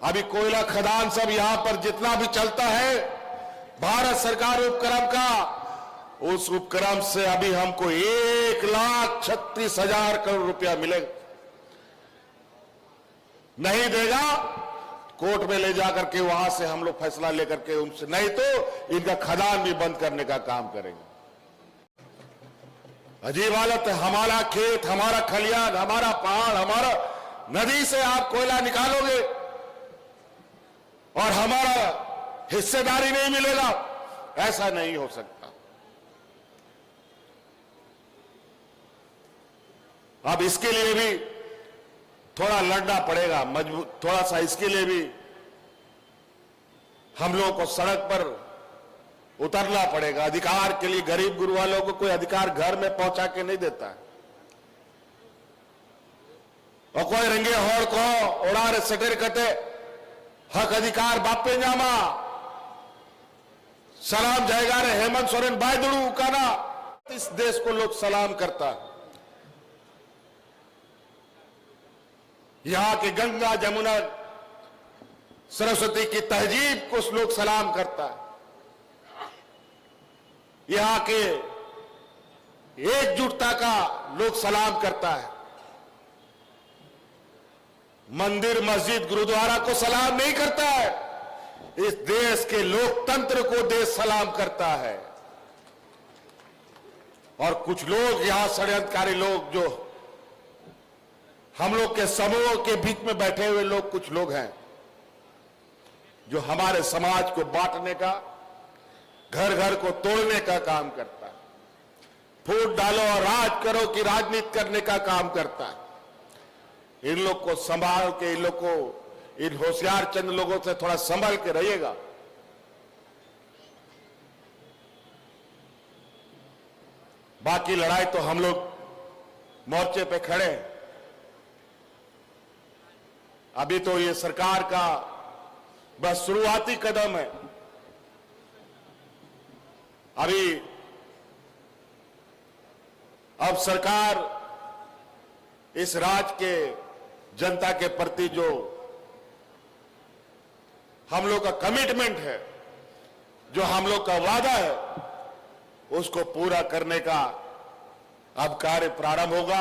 अभी कोयला खदान सब यहां पर जितना भी चलता है भारत सरकार उपक्रम का, उस उपक्रम से अभी हमको 1,36,000 करोड़ रुपया मिलेगा। नहीं देगा कोर्ट में ले जाकर के वहां से हम लोग फैसला लेकर के उनसे, नहीं तो इनका खदान भी बंद करने का काम करेंगे। अजीब हालत है। हमारा खेत, हमारा खलियान, हमारा पहाड़, हमारा नदी से आप कोयला निकालोगे और हमारा हिस्सेदारी नहीं मिलेगा, ऐसा नहीं हो सकता। अब इसके लिए भी थोड़ा लड़ना पड़ेगा, मजबूत थोड़ा सा इसके लिए भी हम लोगों को सड़क पर उतरना पड़ेगा। अधिकार के लिए गरीब गुरु वालों को कोई अधिकार घर में पहुंचा के नहीं देता है, और कोई रंगे होड़ को उड़ा रे सटेर कते हक अधिकार बापे जामा सलाम जाएगा रे हेमंत सोरेन बायदुड़ू का ना। इस देश को लोग सलाम करता है, यहां के गंगा जमुना सरस्वती की तहजीब को लोग सलाम करता है, यहां के एकजुटता का लोग सलाम करता है। मंदिर, मस्जिद, गुरुद्वारा को सलाम नहीं करता है, इस देश के लोकतंत्र को देश सलाम करता है। और कुछ लोग यहां षड्यंत्रकारी लोग, जो हम लोग के समूह के बीच में बैठे हुए लोग, कुछ लोग हैं जो हमारे समाज को बांटने का, घर घर को तोड़ने का काम करता है। फूट डालो और राज करो कि राजनीति करने का काम करता है। इन लोग को संभाल के, इन लोग को, इन होशियार चंद लोगों से थोड़ा संभल के रहिएगा। बाकी लड़ाई तो हम लोग मोर्चे पे खड़े हैं। अभी तो ये सरकार का बस शुरुआती कदम है। अब सरकार इस राज्य के जनता के प्रति जो हम लोग का कमिटमेंट है, जो हम लोग का वादा है, उसको पूरा करने का अब कार्य प्रारंभ होगा।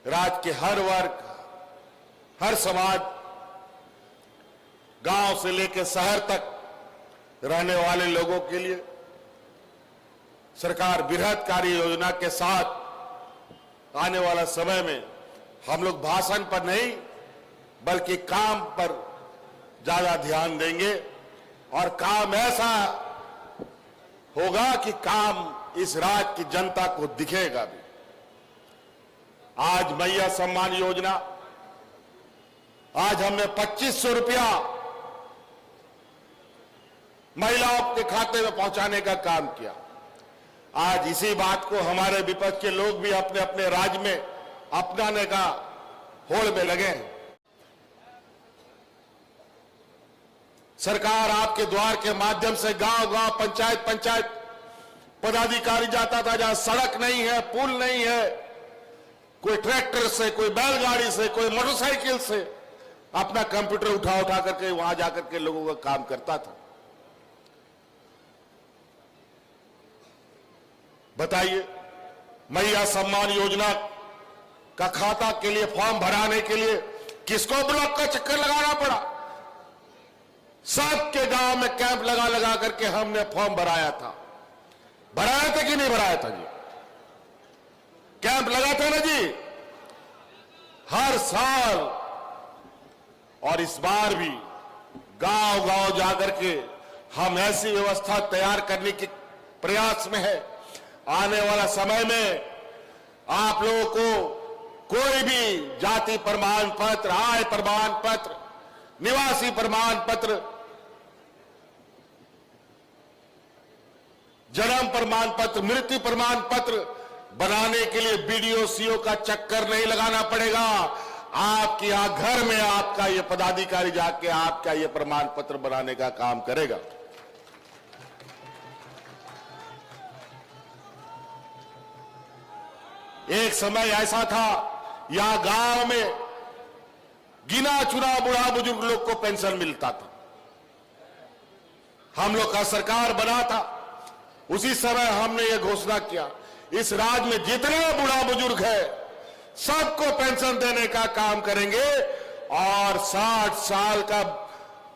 राज्य के हर वर्ग, हर समाज, गांव से लेकर शहर तक रहने वाले लोगों के लिए सरकार बृहत कार्य योजना के साथ आने वाला समय में हम लोग भाषण पर नहीं बल्कि काम पर ज्यादा ध्यान देंगे, और काम ऐसा होगा कि काम इस राज्य की जनता को दिखेगा भी। आज मैया सम्मान योजना, आज हमने 2500 रुपया महिलाओं के खाते में पहुंचाने का काम किया। आज इसी बात को हमारे विपक्ष के लोग भी अपने अपने राज्य में अपनाने का होड़ में लगे हैं। सरकार आपके द्वार के माध्यम से गांव गांव, पंचायत पंचायत पदाधिकारी जाता था, जहां सड़क नहीं है, पुल नहीं है, कोई ट्रैक्टर से, कोई बैलगाड़ी से, कोई मोटरसाइकिल से अपना कंप्यूटर उठा उठा करके वहां जाकर के लोगों का काम करता था। बताइए, मैया सम्मान योजना का खाता के लिए फॉर्म भराने के लिए किसको ब्लॉक का चक्कर लगाना पड़ा? सबके गांव में कैंप लगा लगा करके हमने फॉर्म भराया था। भराया था कि नहीं भराया था जी? कैंप लगा था ना जी, हर साल। और इस बार भी गांव गांव जाकर के हम ऐसी व्यवस्था तैयार करने के प्रयास में है। आने वाला समय में आप लोगों को कोई भी जाति प्रमाण पत्र, आय प्रमाण पत्र, निवासी प्रमाण पत्र, जन्म प्रमाण पत्र, मृत्यु प्रमाण पत्र बनाने के लिए बीडीओ सीओ का चक्कर नहीं लगाना पड़ेगा। आपके यहां घर में आपका ये पदाधिकारी जाके आपका ये प्रमाण पत्र बनाने का काम करेगा। एक समय ऐसा था, यहां गांव में गिना चुना बूढ़ा बुजुर्ग लोग को पेंशन मिलता था। हम लोग का सरकार बना था, उसी समय हमने ये घोषणा किया, इस राज्य में जितने बूढ़ा बुजुर्ग है सबको पेंशन देने का काम करेंगे, और 60 साल का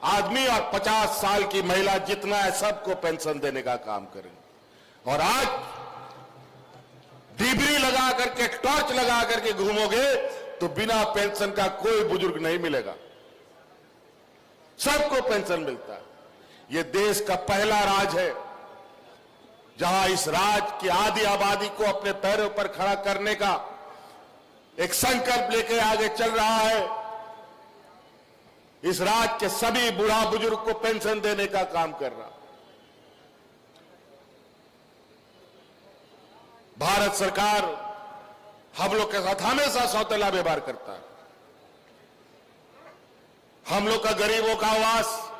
आदमी और 50 साल की महिला जितना है सबको पेंशन देने का काम करेंगे। और आज डिबरी लगा करके, टॉर्च लगा करके घूमोगे तो बिना पेंशन का कोई बुजुर्ग नहीं मिलेगा, सबको पेंशन मिलता है। यह देश का पहला राज्य है जहां इस राज्य की आधी आबादी को अपने पैरों पर खड़ा करने का एक संकल्प लेके आगे चल रहा है। इस राज्य के सभी बूढ़ा बुजुर्ग को पेंशन देने का काम कर रहा। भारत सरकार हम लोग के साथ हमेशा सौतेला व्यवहार करता है। हम लोग का गरीबों का आवास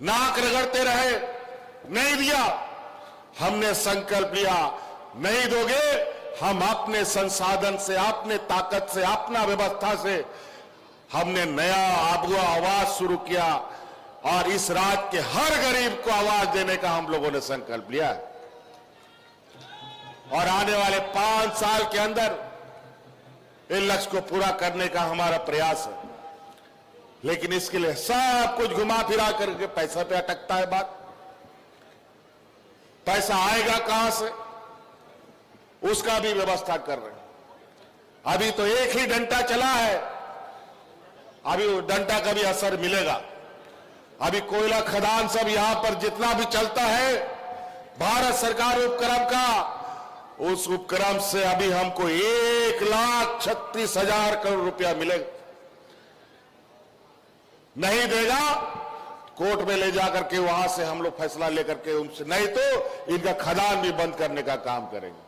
नाक रगड़ते रहे, नहीं दिया। हमने संकल्प लिया, नहीं दोगे, हम अपने संसाधन से, अपने ताकत से, अपना व्यवस्था से हमने नया आबुआ आवाज शुरू किया, और इस राज्य के हर गरीब को आवाज देने का हम लोगों ने संकल्प लिया है। और आने वाले 5 साल के अंदर इस लक्ष्य को पूरा करने का हमारा प्रयास है। लेकिन इसके लिए सब कुछ घुमा फिरा करके पैसा पे अटकता है बात। पैसा आएगा कहां से, उसका भी व्यवस्था कर रहे हैं। अभी तो एक ही डंडा चला है, अभी डंडा का भी असर मिलेगा। अभी कोयला खदान सब यहां पर जितना भी चलता है, भारत सरकार उपक्रम का, उस उपक्रम से अभी हमको 1,36,000 करोड़ रुपया मिलेगा। नहीं देगा, कोर्ट में ले जाकर के वहां से हम लोग फैसला लेकर के उनसे, नहीं तो इनका खदान भी बंद करने का काम करेंगे।